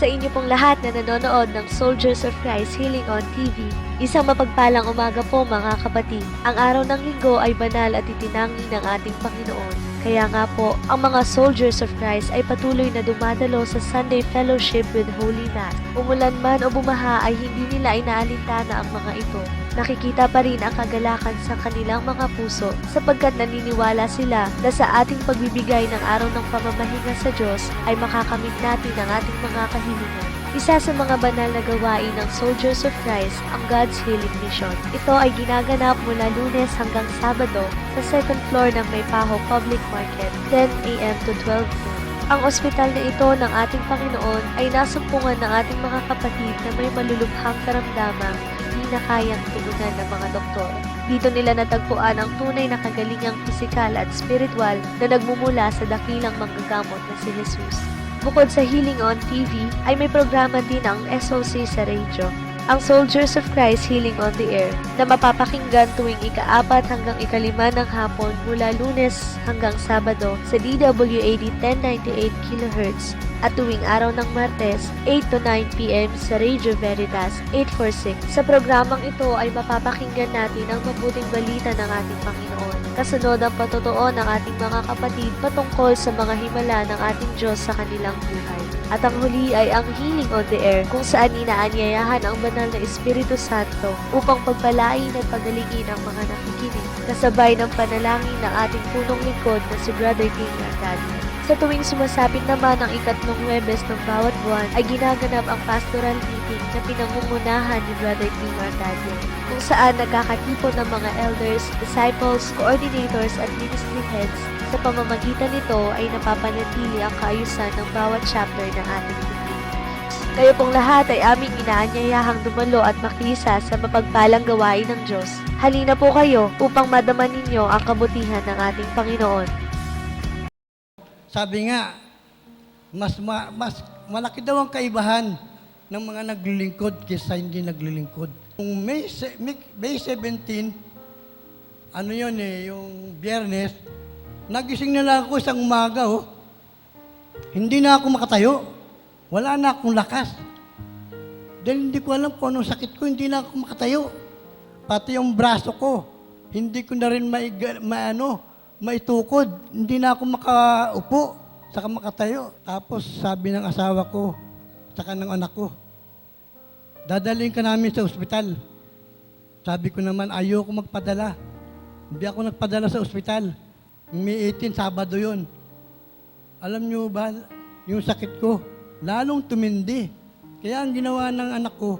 Sa inyo pong lahat na nanonood ng Soldiers of Christ Healing on TV, isang mapagpalang umaga po mga kapatid. Ang araw ng linggo ay banal at itinangi ng ating Panginoon. Kaya nga po, ang mga Soldiers of Christ ay patuloy na dumadalo sa Sunday Fellowship with Holy Mass. Umulan man o bumaha ay hindi nila inaalintana ang mga ito. Nakikita pa rin ang kagalakan sa kanilang mga puso sapagkat naniniwala sila na sa ating pagbibigay ng araw ng pamamahinga sa Diyos ay makakamit natin ang ating mga kahilingan. Isa sa mga banal na gawain ng Soldiers of Christ ang God's Healing Mission. Ito ay ginaganap mula Lunes hanggang Sabado sa second floor ng Maypaho Public Market, 10 a.m. to 12 noon. Ang ospital na ito ng ating Panginoon ay nasumpungan ng ating mga kapatid na may malulubhang karamdamang hindi na kayang tugunan ng mga doktor. Dito nila natagpuan ang tunay na kagalingang pisikal at spiritual na nagmumula sa dakilang manggagamot na si Jesus. Bukod sa Healing on TV, ay may programa din ang SOC sa radio, ang Soldiers of Christ Healing on the Air, na mapapakinggan tuwing ika-4 hanggang ika-5 ng hapon mula Lunes hanggang Sabado sa DWAD 1098 kHz at tuwing araw ng Martes, 8 to 9 p.m. sa Radio Veritas 846. Sa programang ito ay mapapakinggan natin ang mabuting balita ng ating Panginoon. Kasunod ang patotoo ng ating mga kapatid patungkol sa mga himala ng ating Diyos sa kanilang buhay. At ang huli ay ang Healing on the Air kung saan inaanyayahan ang banal na Espiritu Santo upang pagpalain at pagalingin ang mga nakikinig kasabay ng panalangin ng ating punong lingkod na si Brother King Arcadio. Sa tuwing sumasapit naman ang ikatlong Huwebes ng bawat buwan ay ginaganap ang pastoral meeting na pinangungunahan ni Brother King Arcadio, kung saan nagkakatipon ng mga elders, disciples, coordinators at ministry heads. Sa pamamagitan nito ay napapanatili ang kaayusan ng bawat chapter ng ating meeting. Kayo pong lahat ay aming inaanyayahang dumalo at makisa sa mapagpalang gawain ng Diyos. Halina po kayo upang madaman ninyo ang kabutihan ng ating Panginoon. Sabi nga, mas malaki daw ang kaibahan ng mga naglilingkod kaysa hindi naglilingkod. Kung May 17, yung Biyernes, nagising na lang ako isang umaga, Hindi na ako makatayo. Wala na akong lakas. Dahil hindi ko alam kung anong sakit ko, hindi na ako makatayo. Pati yung braso ko, hindi ko na rin maitukod. Hindi na ako makaupo, saka makatayo. Tapos sabi ng asawa ko, saka ng anak ko, dadalhin ka namin sa ospital. Sabi ko naman, ayoko magpadala. Hindi ako nagpadala sa ospital. May 18, Sabado yun. Alam niyo ba, yung sakit ko, lalong tumindi. Kaya ang ginawa ng anak ko,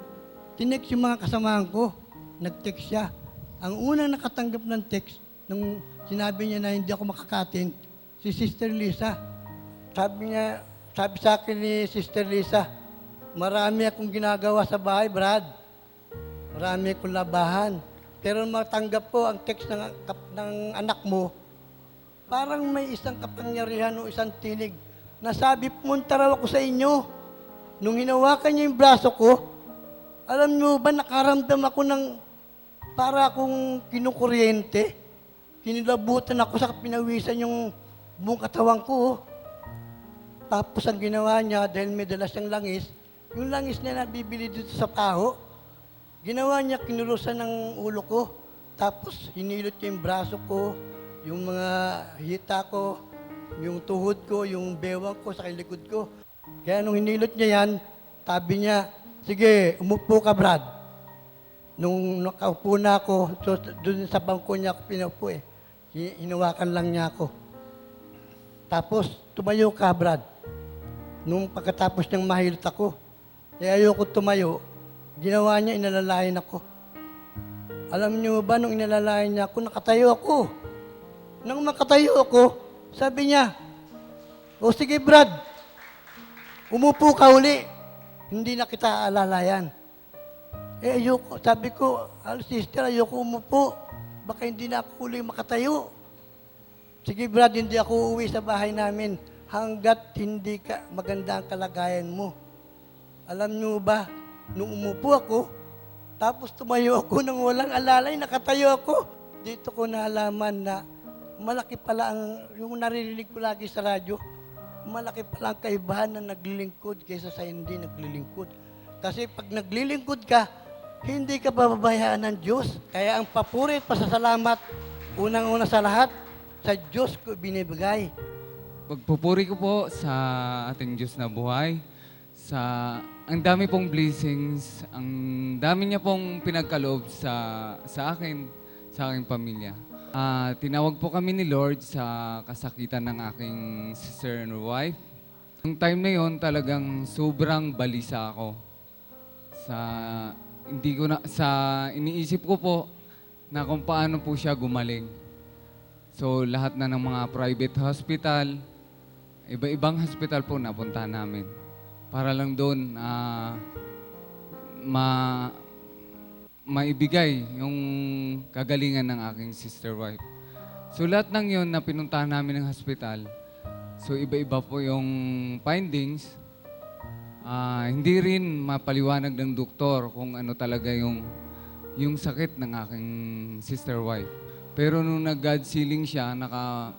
tinext yung mga kasamahan ko. Nag-text siya. Ang unang nakatanggap ng text, nung sinabi niya na hindi ako makakatin, si Sister Lisa. Sabi sa akin ni Sister Lisa, marami akong ginagawa sa bahay, Brad. Marami akong labahan. Pero matanggap ko ang text ng anak mo, parang may isang kapangyarihan o isang tinig na sabi, pumunta raw ako sa inyo. Nung hinawakan niya yung braso ko, alam niyo ba, nakaramdam ako ng para akong kinukuryente. Kinilabutan ako sa pinawisan yung buong katawan ko. Tapos ang ginawa niya, dahil may dala siyang langis, yung langis na nabibili dito sa paho, ginawa niya, kinurusan ng ulo ko. Tapos hinilot niya yung braso ko, yung mga hita ko, yung tuhod ko, yung bewang ko, sa likod ko. Kaya nung hinilot niya yan, sabi niya, sige, umupo ka, Brad. Nung nakaupo na ako, so, doon sa bangko niya ako pinaupo Hinawakan lang niya ako. Tapos, tumayo ka, Brad. Nung pagkatapos niyang mahilot ako, ayoko tumayo, ginawa niya, inalalayan ako. Alam niyo ba, nung inalalayan niya ako, nakatayo ako. Nung makatayo ako, sabi niya, o sige, Brad, umupo ka uli. Hindi na kita alalayan. Ayoko, sabi ko, sister, ayoko umupo. Baka hindi na ako uli makatayo. Sige, Brad, hindi ako uuwi sa bahay namin hanggat hindi ka maganda ang kalagayan mo. Alam niyo ba, nung umupo ako, tapos tumayo ako nang walang alalay, nakatayo ako. Dito ko nalaman na malaki pala yung naririnig ko lagi sa radyo. malaki palang kaibahan na naglilingkod kaysa sa hindi naglilingkod. Kasi pag naglilingkod ka, hindi ka bababayaan ng Diyos. Kaya ang papuri at pasasalamat, unang-una sa lahat, sa Diyos ko binibigay. Pagpupuri ko po sa ating Diyos na buhay, sa ang dami pong blessings, ang dami niya pong pinagkaloob sa akin, sa aking pamilya. Tinawag po kami ni Lord sa kasakitan ng aking sister and wife. Yung time na yon talagang sobrang balisa ako. Iniisip ko po na kung paano po siya gumaling. So lahat na ng mga private hospital, iba-ibang hospital po napunta namin. Para lang doon maibigay yung kagalingan ng aking sister wife. So lahat ng yun na pinuntahan namin ng hospital, so iba-iba po yung findings. Hindi rin mapaliwanag ng doktor kung ano talaga yung sakit ng aking sister wife. Pero nung nag-God sealing siya, naka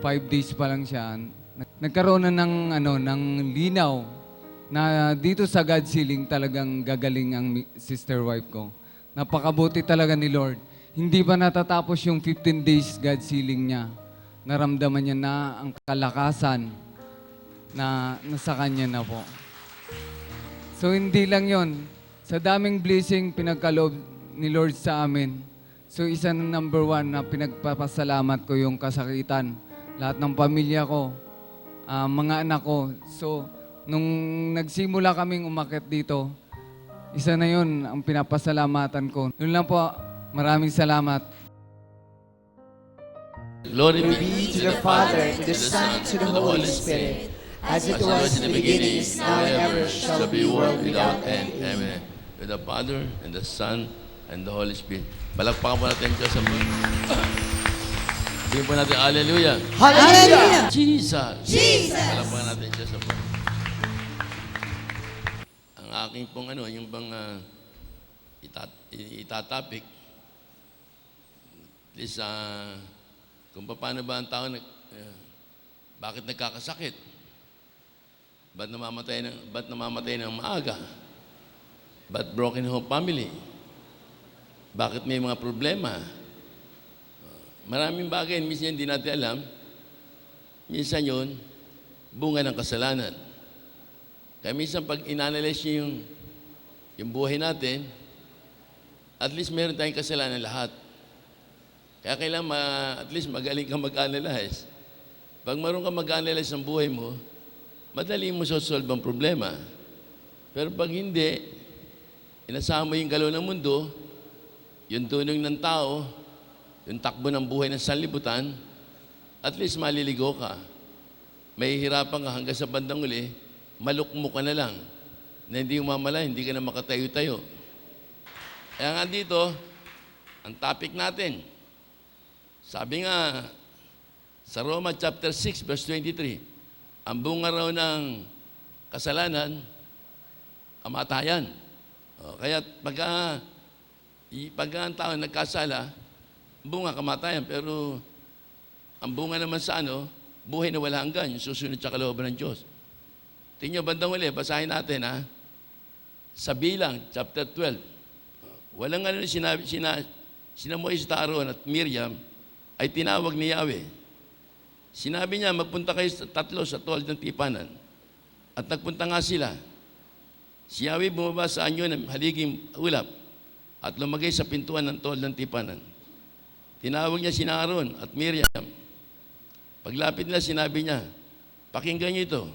5 days pa lang siya, nagkaroon na ng linaw na dito sa God sealing talagang gagaling ang sister wife ko. Napakabuti talaga ni Lord. Hindi pa natatapos yung 15 days God sealing niya. Naramdaman niya na ang kalakasan na nasa kanya na po. So hindi lang yon. Sa daming blessing pinagkaloob ni Lord sa amin. So isa na number 1 na pinagpapasalamat ko yung kasakitan. Lahat ng pamilya ko, mga anak ko. So nung nagsimula kaming umakyat dito, isa na yun ang pinapasalamatan ko. Yun lang po, maraming salamat. Glory Be to the Father, to the Son, to the Holy Spirit, as it was in the beginning, is now, and ever shall be, world without end. Amen. To the Father, and the Son, and the Holy Spirit. Balakpakan po natin Diyos sa mga. Sabihin po natin, Hallelujah. Hallelujah! Jesus. Jesus! Balakpakan natin Diyos sa mga. Ang aking pong yung bang itatapik, at least, kung paano ba ang tao, bakit nagkakasakit? Ba't namamatay ng maaga? Ba't broken home family? Bakit may mga problema? Maraming bagay, minsan hindi natin alam. Minsan yun, bunga ng kasalanan. Kaya minsan pag inanalyze niyo yung buhay natin, at least meron tayong kasalanan lahat. Kaya kailangan at least magaling ka mag-analyze. Pag marunong ka mag-analyze ng buhay mo, madali mo solve ang problema. Pero pag hindi, inasama mo yung galaw ng mundo, yung tunog ng tao, yung takbo ng buhay ng sanlibutan, at least maliligo ka. May hirapan ka hanggang sa bandang uli, malukmo ka na lang. Na hindi umamala, hindi ka na makatayo-tayo. Kaya nga dito, ang topic natin, sabi nga, sa Roma chapter 6, verse 23, ang bunga raw ng kasalanan, kamatayan. Kaya pag ang tao nagkasala, bunga kamatayan. Pero ang bunga naman sa buhay na wala hanggan, yung susunod sa kalooban ng Diyos. Tingnan bandang uli, basahin natin sa Bilang, chapter 12. Walang sina Moises, Aaron at Miriam, ay tinawag ni Yahweh. Sinabi niya, magpunta kayo tatlo sa tol ng tipanan. At nagpunta nga sila. Si Yahweh bumaba sa anyo ng haliging ulap at lumagay sa pintuan ng tol ng tipanan. Tinawag niya si Aaron at Miriam. Paglapit nila, sinabi niya, pakinggan niyo ito.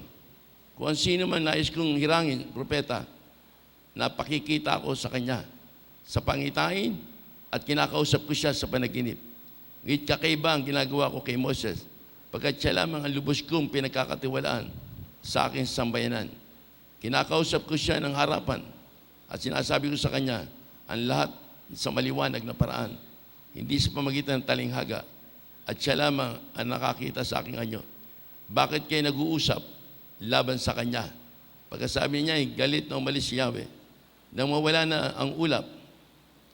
Kung sino man nais kong hirangin, propeta, na pakikita ko sa kanya sa pangitain at kinakausap ko siya sa panaginip. Ngit kakaiba ang ginagawa ko kay Moses, pagkat siya lamang ang lubos kong pinagkakatiwalaan sa aking sambayanan. Kinakausap ko siya ng harapan at sinasabi ko sa kanya ang lahat sa maliwanag na paraan, hindi sa pamagitan ng talinghaga, at siya lamang ang nakakita sa aking anyo. Bakit kayo nag-uusap laban sa kanya? Pagkasabi niya, galit na umalis si Yahweh. Nang mawala na ang ulap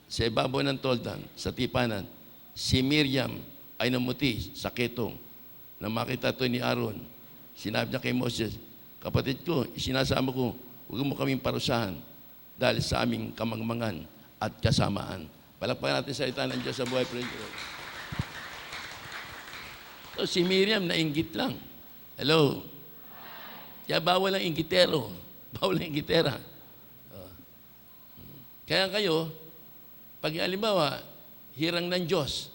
sa ibabaw ng toldan, sa tipanan, si Miriam ay namuti sa ketong. Nang makita ito ni Aaron Sinabi niya kay Moses, kapatid ko, isinasama ko, huwag mo kaming parusahan dahil sa aming kamangmangan at kasamaan. Palakpakan natin sa salita ng Diyos sa buhay. Praise the Lord. So, si Miriam nainggit lang. Hello? Kaya bawal ang inggitero. Bawal ang inggitera. Kaya kayo, pag halimbawa, hirang ng Diyos,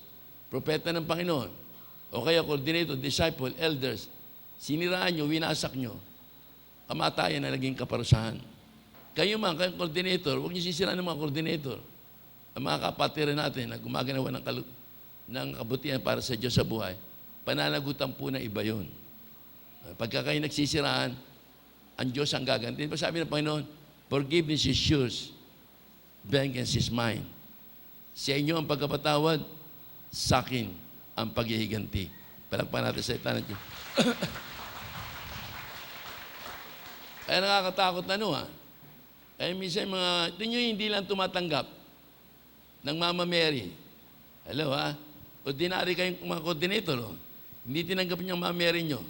propeta ng Panginoon, o kaya coordinator, disciple, elders, siniraan nyo, winasak nyo, kamatayan na naging kaparusahan. Kayo man, kayong coordinator, huwag nyo sisiraan ng mga coordinator. Ang mga kapatira natin na gumaganawa ng kabutihan para sa Diyos sa buhay, pananagutan po ng iba yun. Pagka kayo nagsisiraan, ang Diyos ang gaganti. Diba sabi ng Panginoon, forgiveness is yours, vengeance is mine. Sa inyo ang pagkapatawad, sa akin ang paghihiganti. Palakpakan natin sa salita ng Diyos. Kaya nakakatakot na Kaya minsan ito nyo hindi lang tumatanggap ng Mama Mary. Hello ordinary kayong mga coordinator. Hindi tinanggap niyo ang Mama Mary nyo.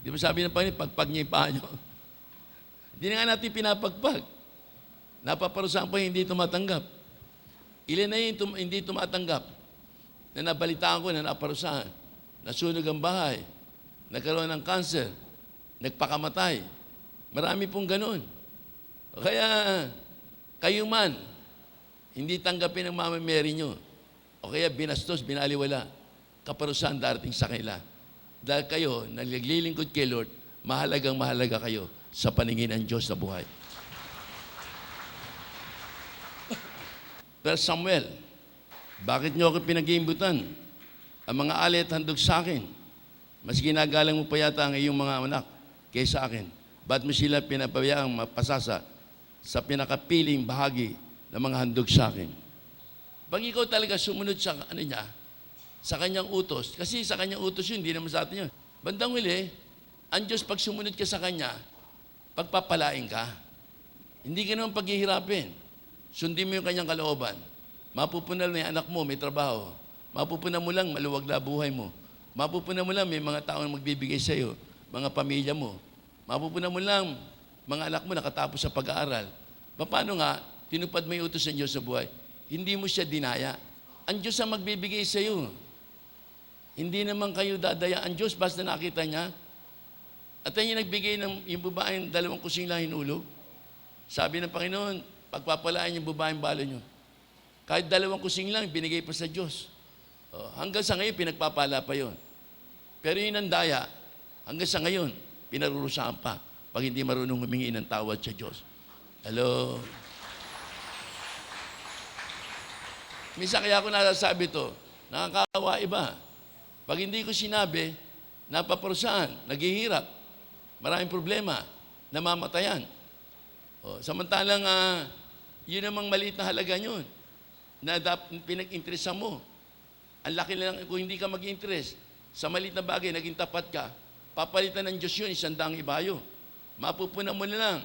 Di ba sabi ng Panginoon, pagpag niya yung paa nyo. Hindi na nga natin pinapagpag. Napaparusahan po hindi tumatanggap. Ilan na yung hindi tumatanggap na nabalitaan ko na naparusahan, nasunog ang bahay, nagkaroon ng cancer, nagpakamatay. Marami pong ganun. Kaya kayo man, hindi tanggapin ng Mama Mary nyo, o kaya binastos, binaliwala, kaparusahan darating sa kanila. Dahil kayo, naglilingkod kay Lord, mahalagang mahalaga kayo sa paningin ng Diyos sa buhay. Pero Samuel, bakit niyo ako pinag-iimbutan? Ang mga alay at handog sa akin, mas ginagalang mo pa yata ang iyong mga anak kaysa akin. Ba't mo sila pinapabayang mapasasa sa pinakapiling bahagi ng mga handog sa akin? Pag ikaw talaga sumunod sa niya, sa kanyang utos, kasi sa kanyang utos yun, hindi naman sa atin yun. Bandang huli, ang Diyos pag sumunod ka sa kanya, pagpapalain ka. Hindi ka naman paghihirapin. Sundin mo yung kanyang kalooban. Mapupunan mo yung anak mo, may trabaho. Mapupunan mo lang, maluwag na buhay mo. Mapupunan mo lang, may mga taong magbibigay sa iyo, mga pamilya mo. Mapupunan mo lang, mga anak mo nakatapos sa pag-aaral. Paano nga, tinupad mo yung utos ng Diyos sa buhay? Hindi mo siya dinaya. Ang Diyos ang magbibigay sa iyo. Hindi naman kayo dadaya. Ang Diyos, basta nakita niya, at yung nagbigay ng yung babaeng 2 kusing lang hinulog. Sabi ng Panginoon, pagpapalain yung babaeng balo nyo. Kahit 2 kusing lang, binigay pa sa Diyos. Hanggang sa ngayon, pinagpapala pa yon. Pero yun ang daya, hanggang sa ngayon, pinarurusahan pa pag hindi marunong humingi ng tawad sa Diyos. Hello? Minsan kaya ako nasasabi to, nakakawa iba. Pag hindi ko sinabi, napaparusahan, naghihirap, maraming problema, namamatayan. Samantalang, yun namang maliit na halaga yun, na pinag-interesa mo. Ang laki lang, kung hindi ka mag-interest, sa maliit na bagay, naging tapat ka, papalitan ng Diyos yun, 100 ibayo. Mapupunan mo na lang.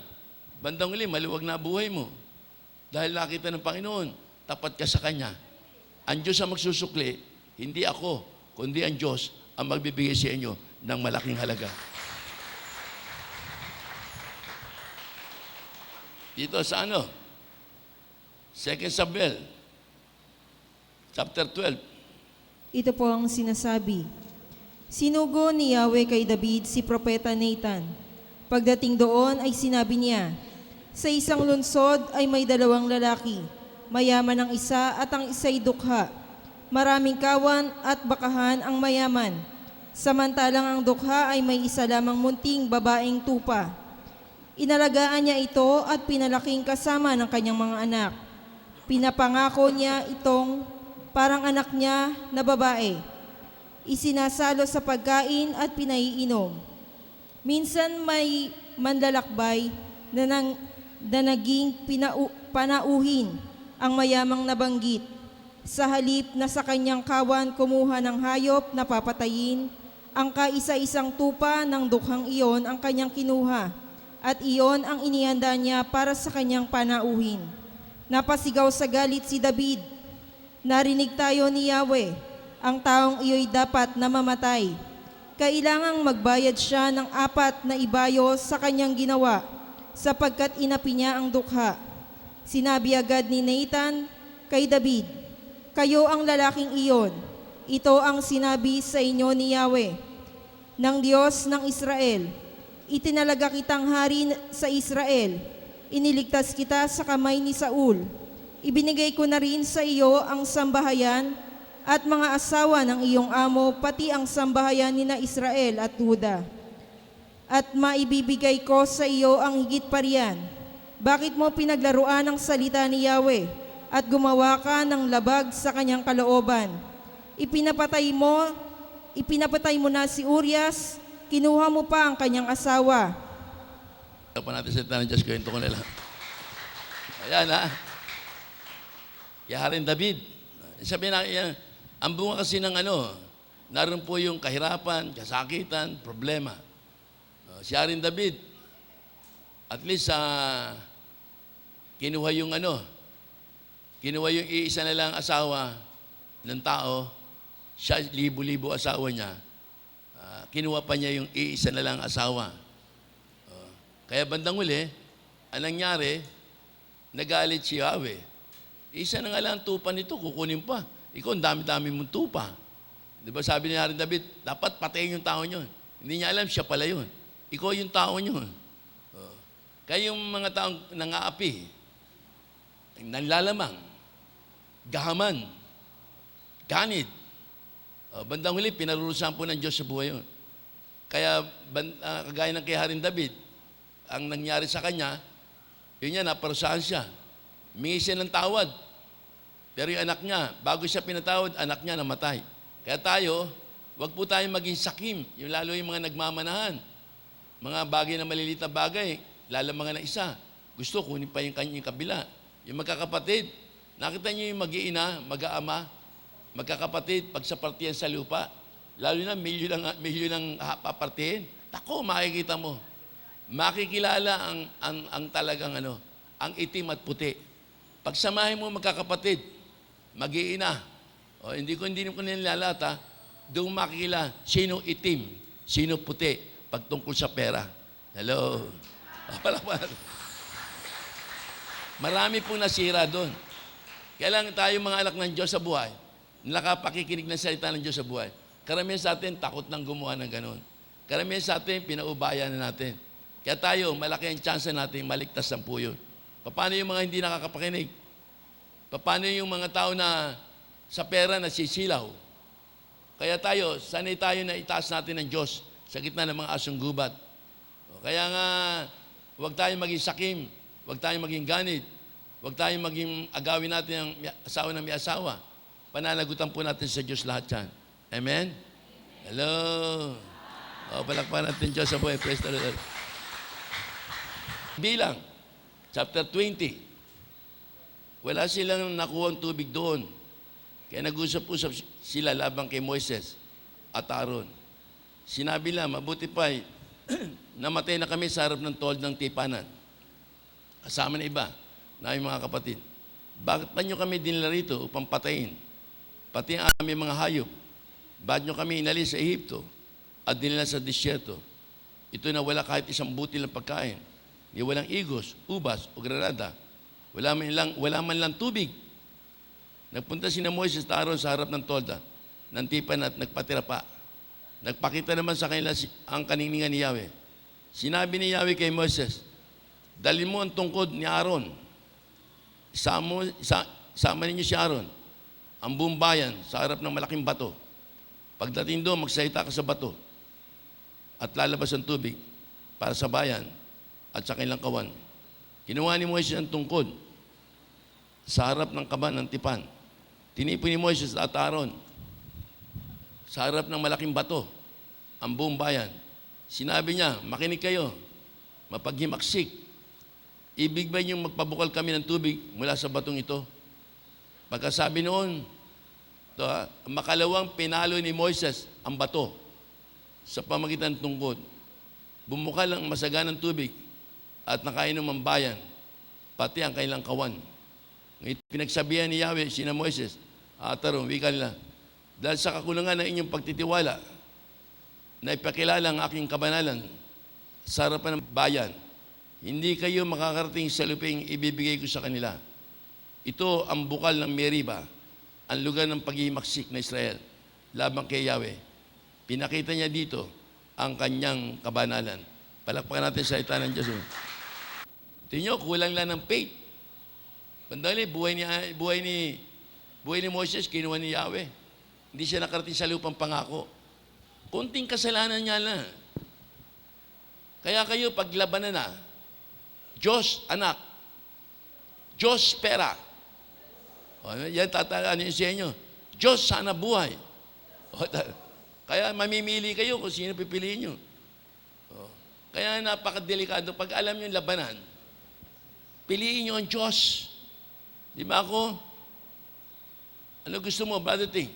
Bandang uli, maluwag na buhay mo. Dahil nakita ng Panginoon, tapat ka sa Kanya. Ang Diyos ang magsusukli, hindi ako, kundi ang Diyos ang magbibigay sa inyo ng malaking halaga. Dito sa 2 Samuel, chapter 12. Ito po ang sinasabi. Sinugo ni Yahweh kay David si Propeta Nathan. Pagdating doon ay sinabi niya, sa isang lungsod ay may 2 lalaki, mayaman ang isa at ang isa'y dukha. Maraming kawan at bakahan ang mayaman, samantalang ang dukha ay may isa lamang munting babaeng tupa. Inalagaan niya ito at pinalaking kasama ng kanyang mga anak. Pinapangako niya itong parang anak niya na babae. Isinasalo sa pagkain at pinaiinom. Minsan may manlalakbay na naging panauhin ang mayamang nabanggit. Sa halip na sa kanyang kawan kumuha ng hayop na papatayin, ang kaisa-isang tupa ng dukhang iyon ang kanyang kinuha, at iyon ang inihanda niya para sa kanyang panauhin. Napasigaw sa galit si David, narinig tayo ni Yahweh, ang taong iyo'y dapat na mamatay. kailangang magbayad siya ng 4 na ibayo sa kanyang ginawa, sapagkat inapi niya ang dukha. Sinabi agad ni Nathan kay David, "Kayo ang lalaking iyon. Ito ang sinabi sa inyo ni Yahweh, ng Diyos ng Israel. Itinalaga kitang hari sa Israel. Iniligtas kita sa kamay ni Saul. Ibinigay ko na rin sa iyo ang sambahayan at mga asawa ng iyong amo, pati ang sambahayan ni na Israel at Juda. At maibibigay ko sa iyo ang higit pa riyan. Bakit mo pinaglaruan ang salita ni Yahweh at gumawa ka ng labag sa kanyang kalooban? Ipinapatay mo na si Urias, kinuha mo pa ang kanyang asawa." Ito pa natin sa ng Diyos, kwento ko nila. Ayan ha. Kaya Haring David, sabi na, ang bunga kasi ng naroon po yung kahirapan, kasakitan, problema. Si Haring David, at least kinuha yung iisa na lang asawa ng tao, siya, libo-libo asawa niya, kinuha pa niya yung iisa na lang asawa. Kaya bandang huli, ang nangyari, nagalit si Yahweh. Isa na nga lang ang tupa nito, kukunin pa. Ikaw, ang dami-dami mong tupa. Di ba sabi ni Haring David, dapat patayin yung tao niyon. Hindi niya alam, siya pala yun. Ikaw yung tao niyon. Kaya yung mga taong nangaapi, nanlalamang, gahaman, ganit, bandang huli, pinarurusahan po ng Diyos sa buhay yun. Kaya, kagaya ng kay Haring David, ang nangyari sa kanya, yun yan, naparusahan siya. Humingi siya ng tawad. Pero yung anak niya, bago siya pinatawad, anak niya namatay. Kaya tayo, wag po tayong maging sakim, yung lalo yung mga nagmamanahan. Mga bagay na maliliit na bagay, lalo mga na isa. Gusto, kunin pa yung kanyang kabila. Yung magkakapatid, nakita niyo yung mag-iina, mag-aama, magkakapatid, pag sa partiyan sa lupa, lalo na milyo lang papartihin, tako, makikita mo. Makikilala ang talagang ang itim at puti. Pagsamahin mo magkakapatid, mag-iina, hindi ko nilalata, doon makikila sino itim, sino puti, pagtungkol sa pera. Hello? Palakpan. Marami pong nasira doon. Kailangan tayo mga anak ng Diyos sa buhay, nakapakikinig ng salita ng Diyos sa buhay. Karamihan sa atin, takot nang gumawa ng ganon. Karamihan sa atin, pinaubayan na natin. Kaya tayo, malaki ang chance natin maligtas ang puyo. Paano yung mga hindi nakakapakinig? Paano yung mga tao na sa pera nasisilaw? Kaya tayo, sanay tayo na itaas natin ng Diyos sa gitna ng mga asong gubat. Kaya nga, huwag tayong maging sakim, huwag tayong maging ganit, huwag tayong maging agawin natin ang asawa ng may asawa. Pananagutan po natin sa Diyos lahat yan. Amen? Hello? Palakpan natin Diyos sa buhay. Praise the Lord. Bilang, chapter 20. Wala silang nakuha tubig doon. Kaya nag-usap-usap sila labang kay Moises at Aaron. Sinabi lang, mabuti pa, namatay na kami sa harap ng tolda ng tipanan. Kasama na iba, na yung mga kapatid. Bakit pa nyo kami dinala rito upang patayin? Pati ang aming mga hayop. Bakit nyo kami inalis sa Ehipto at dinala sa disyerto? Ito na wala kahit isang butil ng pagkain. Ni walang igos, ubas o granada. Wala man lang tubig. Nagpunta si Moises at Aaron sa harap ng tolda ng tipan at nagpatira pa. Nagpakita naman sa kanila ang kaningingan ni Yahweh. Sinabi ni Yahweh kay Moises, dalhin mo ang tungkod ni Aaron. Sama ninyo si Aaron, ang buong bayan sa harap ng malaking bato. Pagdating doon, magsalita ka sa bato at lalabas ang tubig para sa bayan at sa kanilang kawan. Kinuha ni Moises ang tungkod sa harap ng kaban ng tipan. Tinipon ni Moises at Aaron sa harap ng malaking bato ang buong bayan. Sinabi niya, makinig kayo, mapaghimaksik. Ibig ba niyong magpabukal kami ng tubig mula sa batong ito? Pagkasabi noon, makalawang pinalo ni Moises ang bato sa pamagitan ng tungkod. Bumukal ang masaganang tubig at nakainom ang bayan, pati ang kailang kawan. Pinagsabihan ni Yahweh sina Moises at Aaron, wika nila, dahil sa kakulangan ng inyong pagtitiwala na ipakilala ang aking kabanalan sa harapan ng bayan. Hindi kayo makakarating sa luping ibibigay ko sa kanila. Ito ang bukal ng Meriba, ang lugar ng paghimaksik na Israel labang kay Yahweh. Pinakita niya dito ang kanyang kabanalan. Palakpakan natin sa salita ng Diyos. Tingnan nyo, kulang lang ng faith. Pandali, buhay ni Moses, kinuha ni Yahweh. Hindi siya nakarating sa lupang pangako. Kunting kasalanan niya lang. Kaya kayo, paglabanan na, Diyos, anak. Diyos, pera. O, yan tataan yung siya nyo. Diyos, sana buhay. O, kaya mamimili kayo kung sino pipiliin nyo. O, kaya napakadelikado. Pag alam nyo yung labanan, piliin nyo ang Diyos. Di ba ako? Ano gusto mo, brother Ting?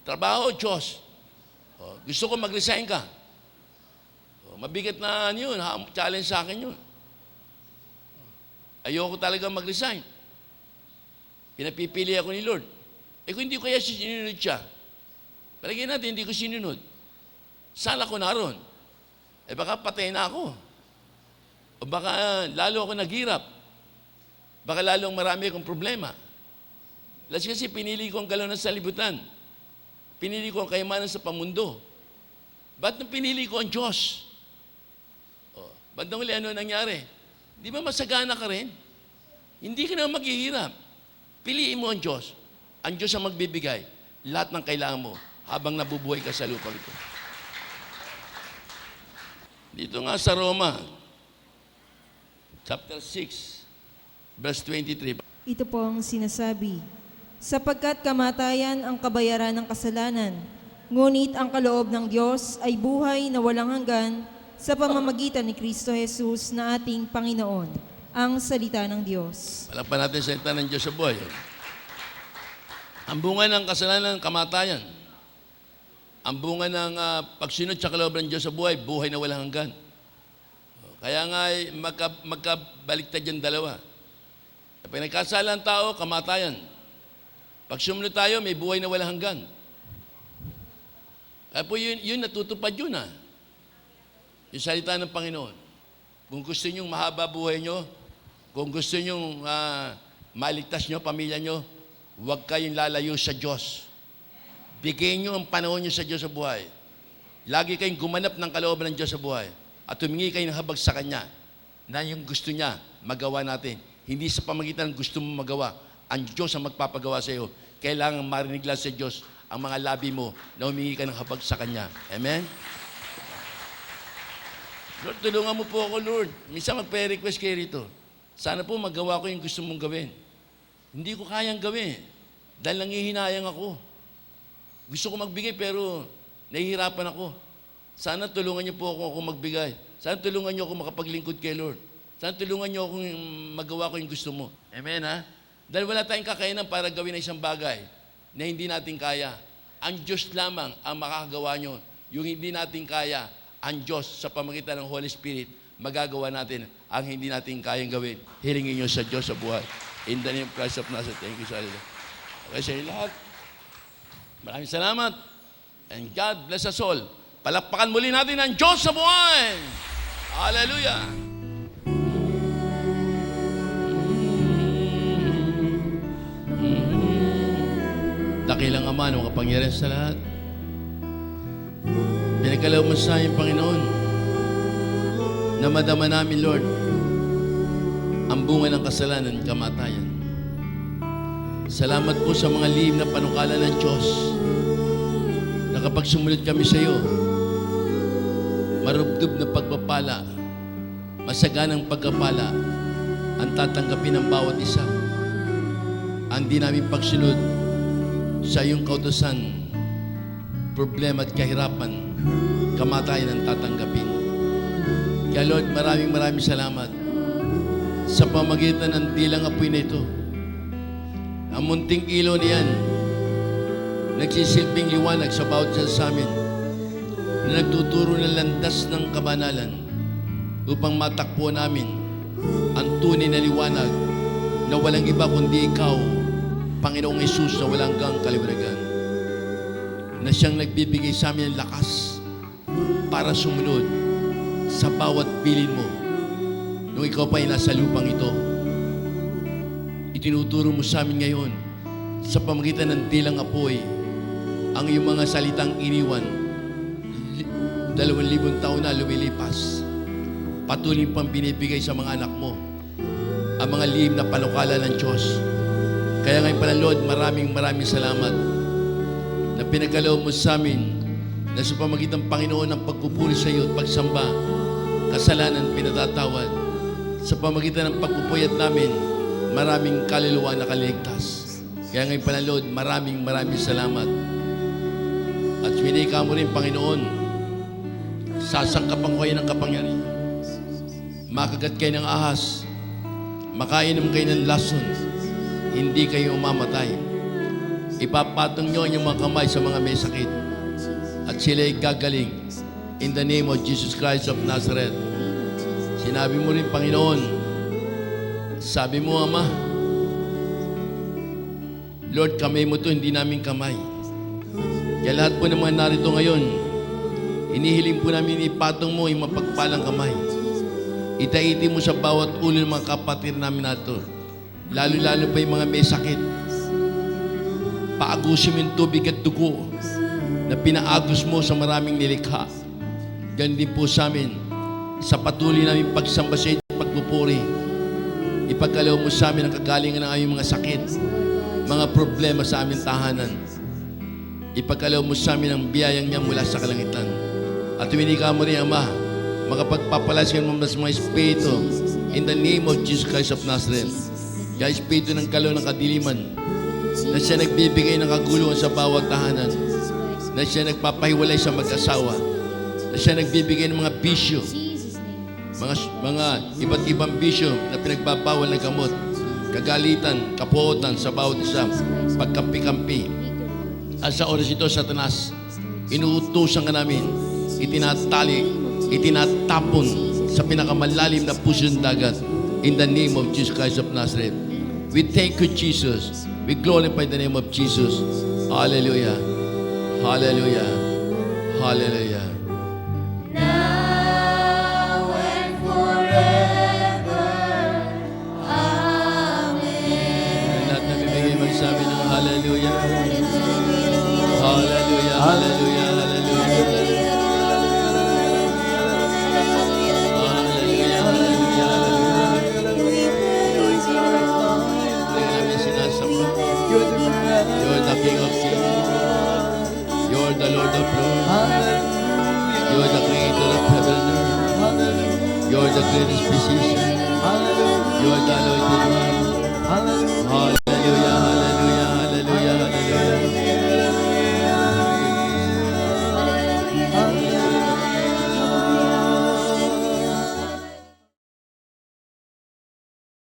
Trabaho, Diyos. O, gusto ko mag-resign ka. O, mabigat na yun, challenge sa akin yun. Ayoko talaga mag-resign. Pinapipili ako ni Lord. Kung hindi ko kaya sinunod siya, palagay natin, hindi ko sinunod. Saan ako naroon? Baka patay na ako. O baka lalo ako naghirap. Baka lalong marami akong problema. Kasi pinili ko ang galaw sa libutan. Pinili ko ang kayamanan sa pamundo. Ba't nung pinili ko ang Diyos? Ba't nung ano nangyari? Di ba masagana ka rin? Hindi ka na maghihirap. Piliin mo ang Diyos. Ang Diyos ang magbibigay. Lahat ng kailangan mo habang nabubuhay ka sa lupang ito. Dito nga sa Roma, chapter 6, verse 23. Ito po ang sinasabi, sapagkat kamatayan ang kabayaran ng kasalanan, ngunit ang kaloob ng Diyos ay buhay na walang hanggan sa pamamagitan ni Kristo Jesus na ating Panginoon, ang salita ng Diyos. Palakpan natin sa salita ng Diyos sa buhay. Ang bunga ng kasalanan, kamatayan. Ang bunga ng pagsunod sa kaloob ng Diyos sa buhay, buhay na walang hanggan. Kaya nga magkabaliktad yung dalawa. Pag nagkasala ang tao, kamatayan. Pag sumunod tayo, may buhay na walang hanggan. Kaya po yun natutupad yun yung salita ng Panginoon. Kung gusto nyo mahaba buhay nyo, kung gusto nyo maligtas nyo, pamilya nyo, huwag kayong lalayo sa Diyos. Bigyan nyo ang panahon nyo sa Diyos sa buhay. Lagi kayong gumanap ng kalooban ng Diyos sa buhay. At humingi kayo ng habag sa Kanya na yung gusto niya, magawa natin. Hindi sa pamagitan ng gusto mo magawa. Ang Diyos ang magpapagawa sa iyo. Kailangan marinig lang sa Diyos ang mga labi mo na humingi ka ng habag sa Kanya. Amen? Lord, tulungan mo po ako, Lord. Minsan magpe-request kayo rito. Sana po magawa ko yung gusto mong gawin. Hindi ko kayang gawin. Dahil nangihinayang ako. Gusto ko magbigay pero nahihirapan ako. Sana tulungan niyo po ako magbigay. Sana tulungan niyo ako makapaglingkod kay Lord. Sana tulungan niyo ako magawa ko yung gusto mo. Amen, ha? Dahil wala tayong kakayanan para gawin ang isang bagay na hindi natin kaya. Ang Diyos lamang ang makakagawa niyo. Yung hindi natin kaya, ang Diyos sa pamagitan ng Holy Spirit, magagawa natin ang hindi natin kayang gawin. Hilingin niyo sa Diyos sa buhay. In the name of Christ of Nazareth. Thank you sa Allah. Okay, sa lahat. Maraming salamat. And God bless us all. Palakpakan muli natin ang Diyos sa buhay. Hallelujah. Dakilang Ama ng makapangyarihan sa lahat. Pinagkalaw mo sa amin, Panginoon, na madama namin, Lord, ang bunga ng kasalanan, kamatayan. Salamat po sa mga lihim na panukala ng Diyos na kapag sumunod kami sa iyo, marubdob na pagpapala, masaganang pagkapala, ang tatanggapin ng bawat isa. Ang di namin pagsunod sa iyong kautusan, problema at kahirapan, kamatayan ang tatanggapin. Kaya Lord, maraming salamat sa pamagitan ng dilang apoy na ito. Ang munting ilaw na yan, nagsisilbing liwanag sa bawat isa sa amin na nagtuturo ng landas ng kabanalan upang matakpo namin ang tunay na liwanag na walang iba kundi Ikaw, Panginoong Hesus, na walang hanggang kaliwanagan, na siyang nagbibigay sa amin ng lakas para sumunod sa bawat bilin mo nung ikaw pa ay nasa lupang ito. Itinuturo mo sa amin ngayon sa pamagitan ng tilang apoy ang iyong mga salitang iniwan. 2,000 taon na lumilipas. Patuloy pang binibigay sa mga anak mo ang mga lihim na panukala ng Diyos. Kaya ngayon pala, Lord, maraming salamat na pinagkaloob mo sa amin na sa pamagitan ng Panginoon ng pagpupuri sa iyo at pagsamba, kasalanan pinatatawad. Sa pamagitan ng pagpupuyat namin, maraming kaluluwa na kaligtas. Kaya ngayon pala, Lord, maraming salamat. At winika mo rin, Panginoon, sasangkapan ko kayo ng kapangyarihan. Makagat kayo ng ahas, makainom kayo ng lason, hindi kayo mamatay. Ipapatong nyo ang inyong mga kamay sa mga may sakit at sila ay gagaling in the name of Jesus Christ of Nazareth. Sinabi mo rin, Panginoon, sabi mo, Ama, Lord, kamay mo to, hindi namin kamay. Kaya lahat po ng mga narito ngayon, inihiling po namin ipatong mo yung mapagpalang kamay. Itaiti mo sa bawat ulo ng mga kapatid namin nato. Lalo-lalo pa yung mga may sakit. Paagusin mo yung tubig at dugo na pinaagos mo sa maraming nilikha. Ganun din po sa amin, sa patuloy namin pagsamba sa iyo at pagpupuri. Ipagkalaw mo sa amin ang kagalingan ng aming mga sakit, mga problema sa aming tahanan. Ipagkalaw mo sa amin ang biyayang niya mula sa kalangitan. At winika mo rin, Ama, makapagpapalasyan mo sa mga espiritu in the name of Jesus Christ of Nazareth. Kaya espiritu ng kalaw ng kadiliman na siya nagbibigay ng kaguluhan sa bawat tahanan, na siya nagpapahiwalay sa mag-asawa, na siya nagbibigay ng mga bisyo, mga iba't ibang bisyo na pinagbabawal ng gamot, kagalitan, kapuotan sa bawat isa, pagkampi-kampi. At sa oras ito, Satanas, inuutusan ka namin, itinatali, itinatapon sa pinakamalalim na puso ng dagat in the name of Jesus Christ of Nazareth. We thank you, Jesus. We glorify the name of Jesus. Hallelujah. Hallelujah. Hallelujah. Lahat na bibigay magsabi ng hallelujah. Hallelujah. Hallelujah. You're the King of Kings. You're the Lord of Lords. You're the Creator of heaven and earth. You're the greatest physician. You're the anointed one.